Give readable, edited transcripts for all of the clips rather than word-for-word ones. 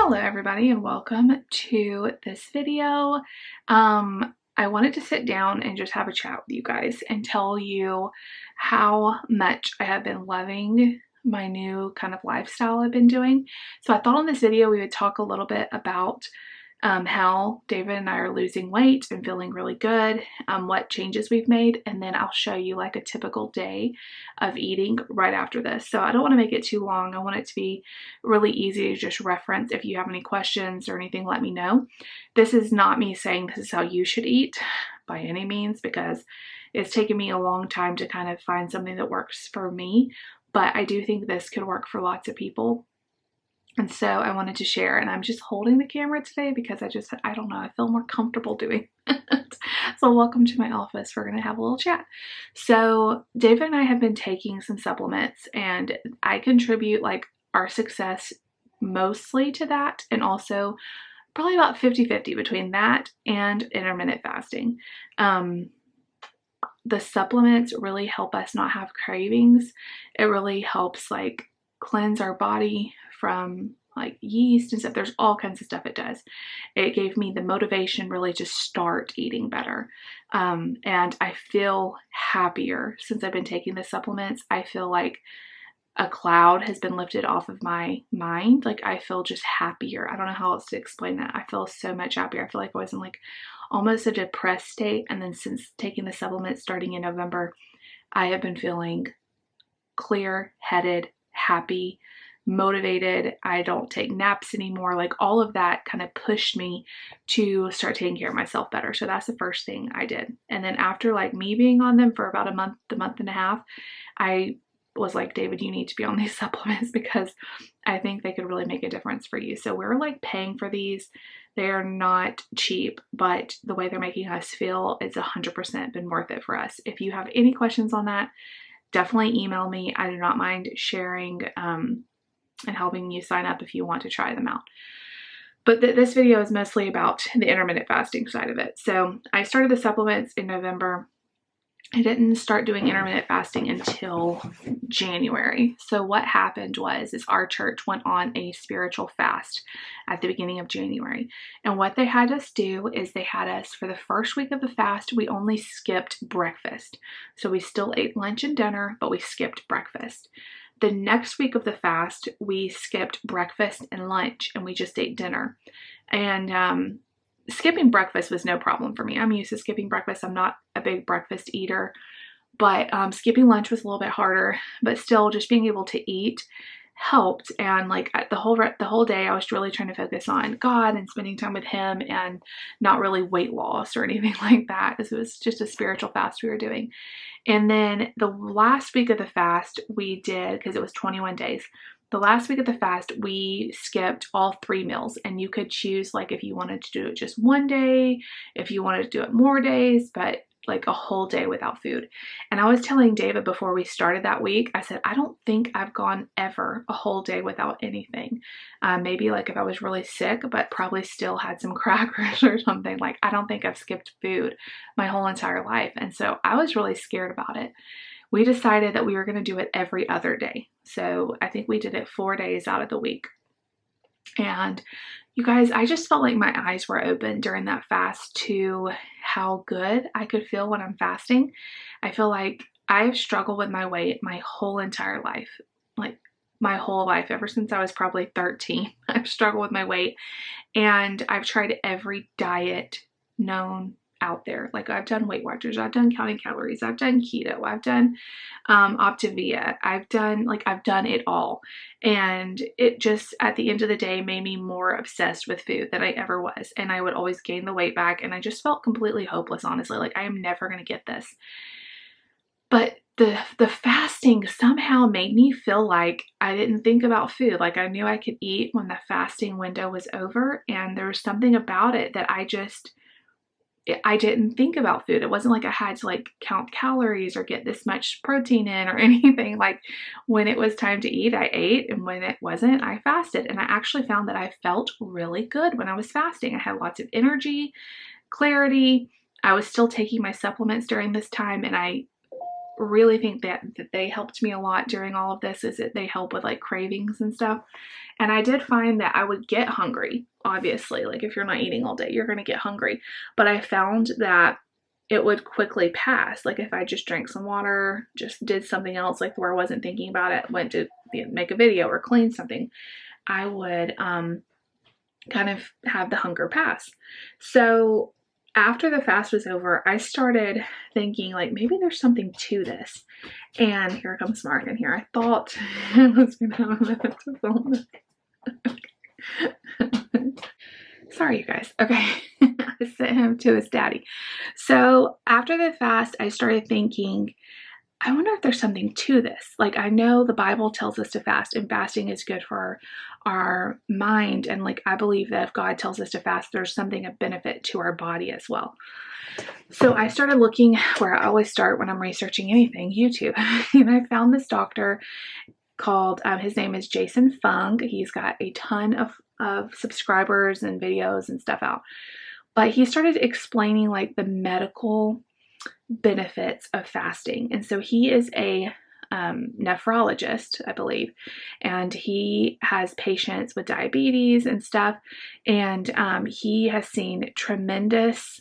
Hello everybody and welcome to this video. I wanted to sit down and just have a chat with you guys and tell you how much I have been loving my new kind of lifestyle I've been doing. So I thought on this video we would talk a little bit about how David and I are losing weight and feeling really good, what changes we've made, and then I'll show you like a typical day of eating right after this. So I don't want to make it too long. I want it to be really easy to just reference. If you have any questions or anything, let me know. This is not me saying this is how you should eat by any means, because it's taken me a long time to kind of find something that works for me, but I do think this could work for lots of people. And so I wanted to share, and I'm just holding the camera today because I don't know, I feel more comfortable doing it. So welcome to my office. We're going to have a little chat. So David and I have been taking some supplements, and I contribute like our success mostly to that, and also probably about 50-50 between that and intermittent fasting. The supplements really help us not have cravings. It really helps like cleanse our body from like yeast and stuff. There's all kinds of stuff it does. It gave me the motivation really to start eating better. And I feel happier since I've been taking the supplements. I feel like a cloud has been lifted off of my mind. Like I feel just happier. I don't know how else to explain that. I feel so much happier. I feel like I was in like almost a depressed state. And then since taking the supplements starting in November, I have been feeling clear-headed, happy, motivated. I don't take naps anymore. Like all of that kind of pushed me to start taking care of myself better. So that's the first thing I did. And then after like me being on them for about a month and a half, I was like, David, you need to be on these supplements because I think they could really make a difference for you. So we're like paying for these. They are not cheap, but the way they're making us feel, it's 100% been worth it for us. If you have any questions on that, definitely email me. I do not mind sharing and helping you sign up if you want to try them out. But this video is mostly about the intermittent fasting side of it. So I started the supplements in November. I didn't start doing intermittent fasting until January. So what happened is our church went on a spiritual fast at the beginning of January. And what they had us do is they had us, for the first week of the fast, we only skipped breakfast. So we still ate lunch and dinner, but we skipped breakfast. The next week of the fast, we skipped breakfast and lunch, and we just ate dinner. And skipping breakfast was no problem for me. I'm used to skipping breakfast. I'm not a big breakfast eater, but skipping lunch was a little bit harder, but still just being able to eat helped. And like the whole day I was really trying to focus on God and spending time with him and not really weight loss or anything like that. It was just a spiritual fast we were doing. And then the last week of the fast we did, because it was 21 days, the last week of the fast, we skipped all 3 meals, and you could choose like if you wanted to do it just one day, if you wanted to do it more days, but like a whole day without food. And I was telling David before we started that week, I said, I don't think I've gone ever a whole day without anything. Maybe like if I was really sick, but probably still had some crackers or something. Like I don't think I've skipped food my whole entire life. And so I was really scared about it. We decided that we were going to do it every other day. So I think we did it 4 days out of the week. And you guys, I just felt like my eyes were open during that fast to how good I could feel when I'm fasting. I feel like I've struggled with my weight my whole entire life. Like my whole life, ever since I was probably 13, I've struggled with my weight. And I've tried every diet known out there. Like I've done Weight Watchers, I've done counting calories, I've done keto, I've done Optavia, I've done it all. And it just at the end of the day made me more obsessed with food than I ever was. And I would always gain the weight back, and I just felt completely hopeless, honestly. Like I am never going to get this. But the fasting somehow made me feel like I didn't think about food. Like I knew I could eat when the fasting window was over, and there was something about it that I didn't think about food. It wasn't like I had to like count calories or get this much protein in or anything. Like when it was time to eat, I ate, and when it wasn't, I fasted. And I actually found that I felt really good when I was fasting. I had lots of energy, clarity. I was still taking my supplements during this time, and I really think that they helped me a lot during all of this, is that they help with like cravings and stuff. And I did find that I would get hungry, obviously, like if you're not eating all day, you're going to get hungry. But I found that it would quickly pass. Like if I just drank some water, just did something else, like where I wasn't thinking about it, went to make a video or clean something, I would kind of have the hunger pass. So after the fast was over, I started thinking like, maybe there's something to this. And here comes Mark in here. I thought I was going to have a minute to film this. Sorry, you guys. Okay. I sent him to his daddy. So after the fast, I started thinking, I wonder if there's something to this. Like, I know the Bible tells us to fast, and fasting is good for our mind. And like, I believe that if God tells us to fast, there's something of benefit to our body as well. So I started looking where I always start when I'm researching anything, YouTube. And I found this doctor called, his name is Jason Fung. He's got a ton of subscribers and videos and stuff out. But he started explaining like the medical benefits of fasting. And so he is a nephrologist, I believe, and he has patients with diabetes and stuff. And he has seen tremendous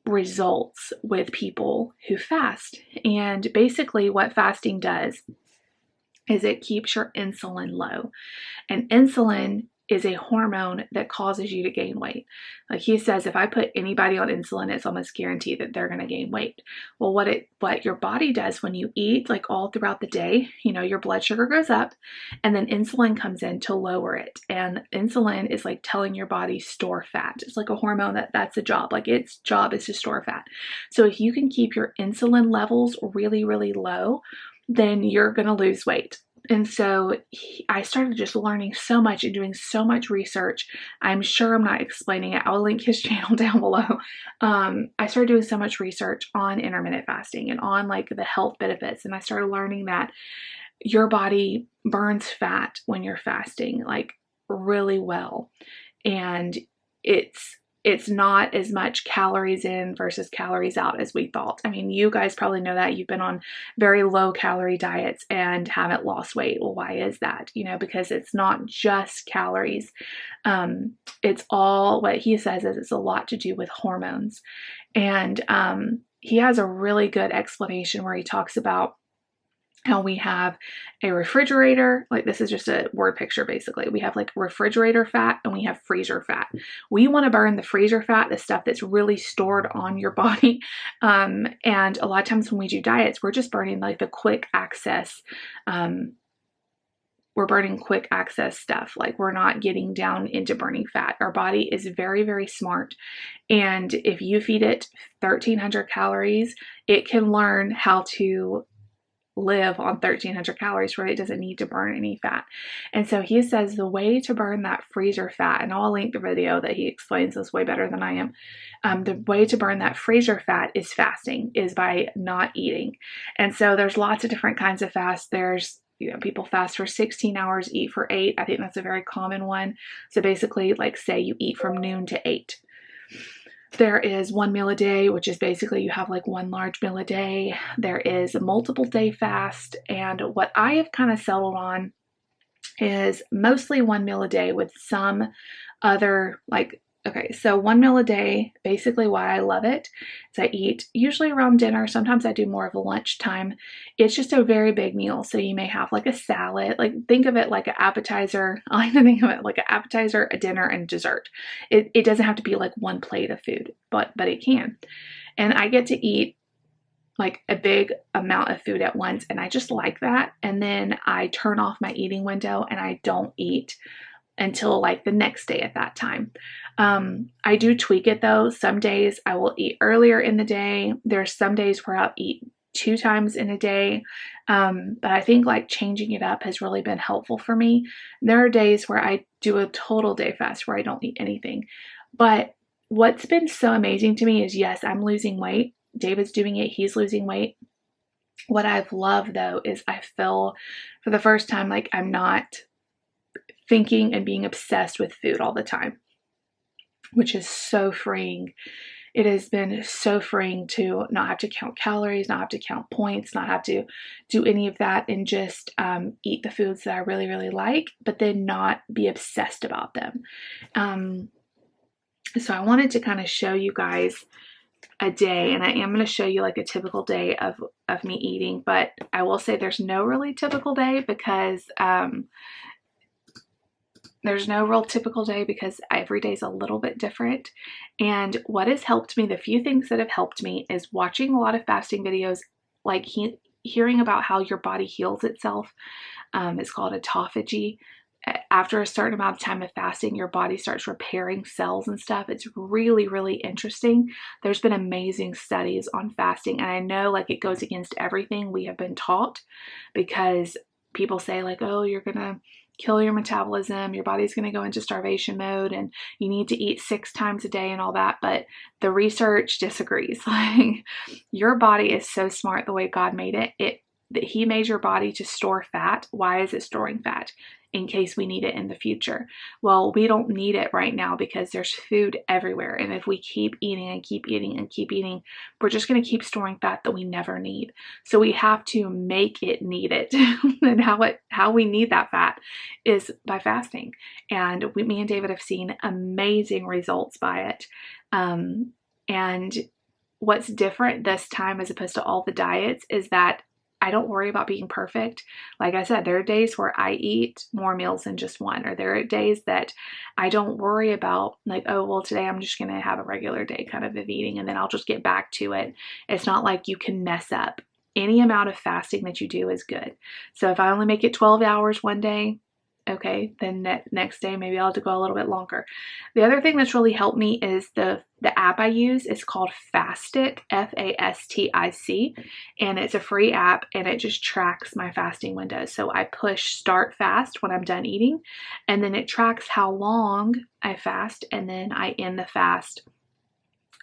results with people who fast. And basically what fasting does is it keeps your insulin low. And insulin is a hormone that causes you to gain weight. Like he says, if I put anybody on insulin, it's almost guaranteed that they're going to gain weight. Well, what your body does when you eat, like all throughout the day, you know, your blood sugar goes up and then insulin comes in to lower it. And insulin is like telling your body store fat. It's like a hormone that's a job. Like its job is to store fat. So if you can keep your insulin levels really, really low, then you're going to lose weight. And so I started just learning so much and doing so much research. I'm sure I'm not explaining it. I'll link his channel down below. I started doing so much research on intermittent fasting and on like the health benefits. And I started learning that your body burns fat when you're fasting, like really well. And it's not as much calories in versus calories out as we thought. I mean, you guys probably know that. You've been on very low calorie diets and haven't lost weight. Well, why is that? You know, because it's not just calories. It's all, what he says is it's a lot to do with hormones. And he has a really good explanation where he talks about how we have a refrigerator, like this is just a word picture basically. We have like refrigerator fat and we have freezer fat. We want to burn the freezer fat, the stuff that's really stored on your body. And a lot of times when we do diets, we're just burning like the quick access. We're burning quick access stuff. Like we're not getting down into burning fat. Our body is very, very smart. And if you feed it 1,300 calories, it can learn how to live on 1,300 calories where it doesn't need to burn any fat. And so he says the way to burn that freezer fat, and I'll link the video that he explains this way better than I am. The way to burn that freezer fat is fasting, is by not eating. And so there's lots of different kinds of fasts. There's, you know, people fast for 16 hours, eat for 8. I think that's a very common one. So basically, like say you eat from noon to 8. There is 1 meal a day, which is basically you have like one large meal a day. There is a multiple day fast. And what I have kind of settled on is mostly 1 meal a day with some other like, okay, so 1 meal a day, basically why I love it is I eat usually around dinner. Sometimes I do more of a lunchtime. It's just a very big meal. So you may have like a salad, like think of it like an appetizer. I like to think of it like an appetizer, a dinner, and dessert. It doesn't have to be like one plate of food, but it can. And I get to eat like a big amount of food at once. And I just like that. And then I turn off my eating window and I don't eat until like the next day at that time. I do tweak it though. Some days I will eat earlier in the day. There's some days where I'll eat 2 times in a day. But I think like changing it up has really been helpful for me. There are days where I do a total day fast where I don't eat anything. But what's been so amazing to me is, yes, I'm losing weight. David's doing it. He's losing weight. What I've loved though is I feel for the first time like I'm not thinking and being obsessed with food all the time, which is so freeing. it has been so freeing to not have to count calories, not have to count points, not have to do any of that, and just eat the foods that I really, really like, but then not be obsessed about them. So I wanted to kind of show you guys a day, and I am going to show you like a typical day of me eating, but I will say there's no really typical day because every day is a little bit different. And what has helped me, the few things that have helped me, is watching a lot of fasting videos, like hearing about how your body heals itself. It's called autophagy. After a certain amount of time of fasting, your body starts repairing cells and stuff. It's really, really interesting. There's been amazing studies on fasting, and I know like it goes against everything we have been taught, because people say like, oh, you're gonna kill your metabolism, your body's gonna go into starvation mode, and you need to eat 6 times a day and all that. But the research disagrees. Like, your body is so smart the way God made it. He made your body to store fat. Why is it storing fat? In case we need it in the future. Well, we don't need it right now because there's food everywhere. And if we keep eating and keep eating and keep eating, we're just going to keep storing fat that we never need. So we have to make it need it. And how we need that fat is by fasting. And me and David have seen amazing results by it. And what's different this time as opposed to all the diets is that I don't worry about being perfect. Like I said, there are days where I eat more meals than just one, or there are days that I don't worry about like, oh, well, today I'm just going to have a regular day kind of eating, and then I'll just get back to it. It's not like you can mess up. Any amount of fasting that you do is good. So if I only make it 12 hours one day, okay, then next day maybe I'll have to go a little bit longer. The other thing that's really helped me is the app I use is called Fastic, Fastic, and it's a free app, and it just tracks my fasting windows. So I push start fast when I'm done eating, and then it tracks how long I fast, and then I end the fast.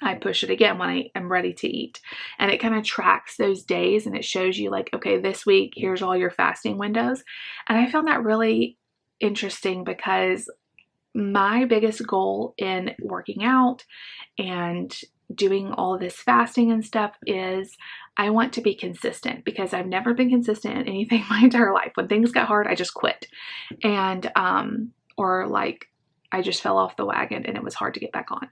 I push it again when I am ready to eat, and it kind of tracks those days, and it shows you like, okay, this week, here's all your fasting windows. And I found that really interesting because my biggest goal in working out and doing all this fasting and stuff is I want to be consistent, because I've never been consistent in anything my entire life. When things got hard, I just quit. And, or like I just fell off the wagon and it was hard to get back on.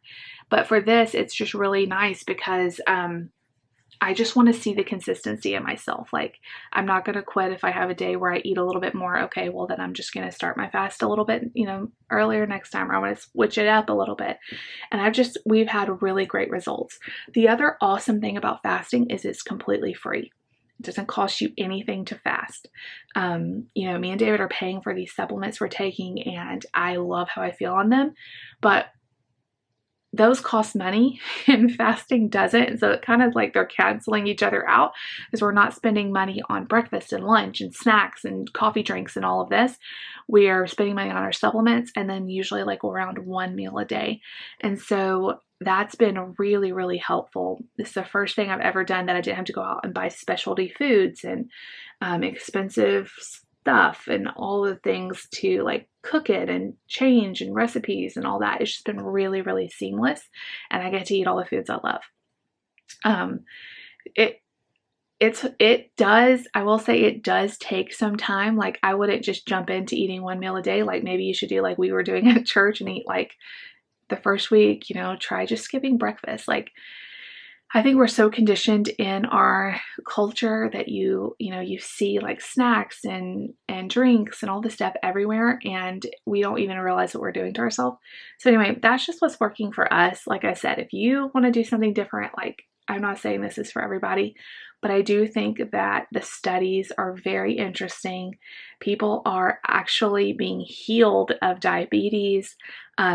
But for this, it's just really nice because, I just want to see the consistency in myself. Like, I'm not going to quit if I have a day where I eat a little bit more. Okay, well then I'm just going to start my fast a little bit, earlier next time, or I want to switch it up a little bit. And we've had really great results. The other awesome thing about fasting is it's completely free. It doesn't cost you anything to fast. Me and David are paying for these supplements we're taking, and I love how I feel on them, but those cost money and fasting doesn't. So it kind of like they're canceling each other out, because we're not spending money on breakfast and lunch and snacks and coffee drinks and all of this. We are spending money on our supplements, and then usually like around 1 meal a day. And so that's been really, really helpful. This is the first thing I've ever done that I didn't have to go out and buy specialty foods and expensive stuff and all the things to like cook it and change and recipes and all that. It's just been really, really seamless, and I get to eat all the foods I love. I will say it does take some time. Like, I wouldn't just jump into eating 1 meal a day. Like, maybe you should do like we were doing at church and eat like the first week, try just skipping breakfast. Like, I think we're so conditioned in our culture that you see like snacks and drinks and all this stuff everywhere, and we don't even realize what we're doing to ourselves. So anyway, that's just what's working for us. Like I said, if you want to do something different, like, I'm not saying this is for everybody, but I do think that the studies are very interesting. People are actually being healed of diabetes.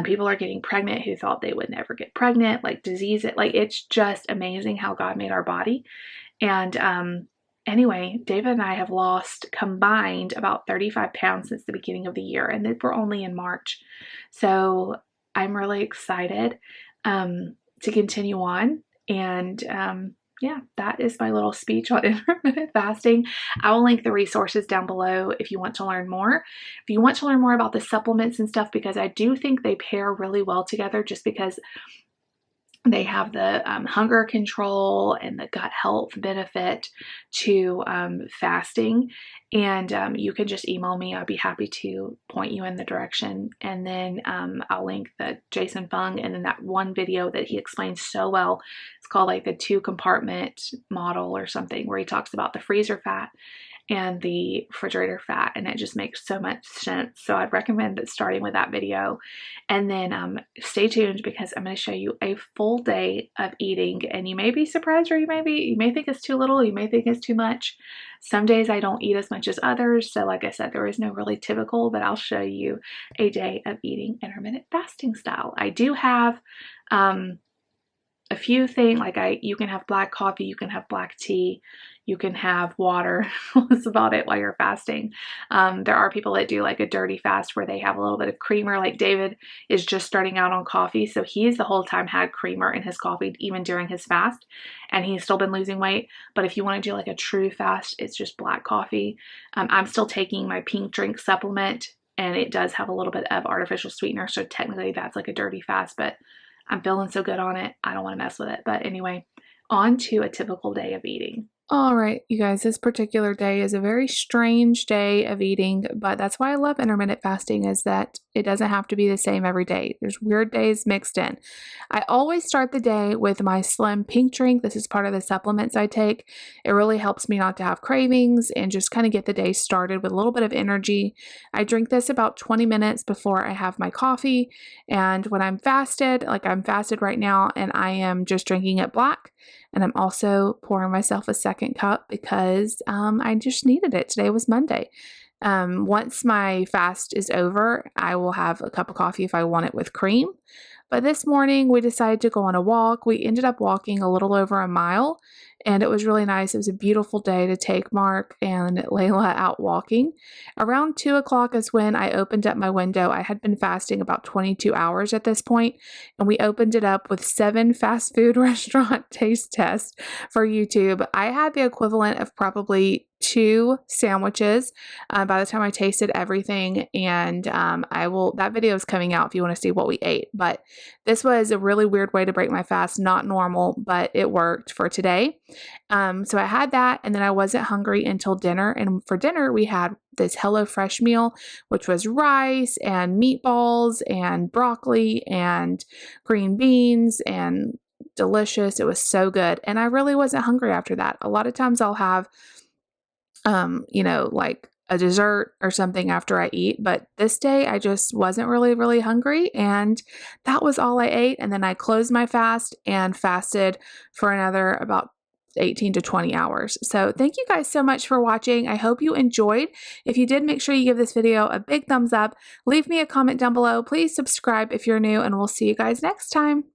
People are getting pregnant who thought they would never get pregnant, like disease it. Like, it's just amazing how God made our body. And anyway, David and I have lost combined about 35 pounds since the beginning of the year, and we're only in March. So I'm really excited to continue on. And yeah, that is my little speech on intermittent fasting. I will link the resources down below if you want to learn more. If you want to learn more about the supplements and stuff, because I do think they pair really well together, just because They have the hunger control and the gut health benefit to fasting. And you can just email me. I'd be happy to point you in the direction. And then I'll link the Jason Fung and then that one video that he explains so well. It's called like the 2-compartment model or something, where he talks about the freezer fat and the refrigerator fat, and it just makes so much sense. So I'd recommend starting with that video. And then stay tuned, because I'm going to show you a full day of eating, and you may be surprised, or you may think it's too little, you may think it's too much. Some days I don't eat as much as others, so like I said, there is no really typical, but I'll show you a day of eating intermittent fasting style. I do have a few things, like you can have black coffee, you can have black tea, you can have water. That's about it while you're fasting. There are people that do like a dirty fast where they have a little bit of creamer. Like David is just starting out on coffee, so he's the whole time had creamer in his coffee even during his fast, and he's still been losing weight. But if you want to do like a true fast, it's just black coffee. I'm still taking my pink drink supplement, and it does have a little bit of artificial sweetener, so technically that's like a dirty fast, but I'm feeling so good on it, I don't want to mess with it. But anyway, on to a typical day of eating. All right, you guys, this particular day is a very strange day of eating, but that's why I love intermittent fasting, is that it doesn't have to be the same every day. There's weird days mixed in. I always start the day with my Slim Pink drink. This is part of the supplements I take. It really helps me not to have cravings and just kind of get the day started with a little bit of energy. I drink this about 20 minutes before I have my coffee, and when I'm fasted, like I'm fasted right now, and I am just drinking it black. And I'm also pouring myself a second cup because I just needed it. Today was Monday. Once my fast is over, I will have a cup of coffee if I want it with cream. But this morning we decided to go on a walk. We ended up walking a little over a mile, and it was really nice. It was a beautiful day to take Mark and Layla out walking. Around 2 o'clock is when I opened up my window. I had been fasting about 22 hours at this point, and we opened it up with 7 fast food restaurant taste tests for YouTube. I had the equivalent of probably 2 sandwiches by the time I tasted everything, and that video is coming out if you want to see what we ate. But this was a really weird way to break my fast, not normal, but it worked for today. So I had that, and then I wasn't hungry until dinner, and for dinner we had this HelloFresh meal, which was rice and meatballs and broccoli and green beans, and delicious. It was so good, and I really wasn't hungry after that. A lot of times I'll have like a dessert or something after I eat, but this day I just wasn't really hungry, and that was all I ate. And then I closed my fast and fasted for another about 18 to 20 hours. So thank you guys so much for watching. I hope you enjoyed. If you did, make sure you give this video a big thumbs up. Leave me a comment down below. Please subscribe if you're new, and we'll see you guys next time.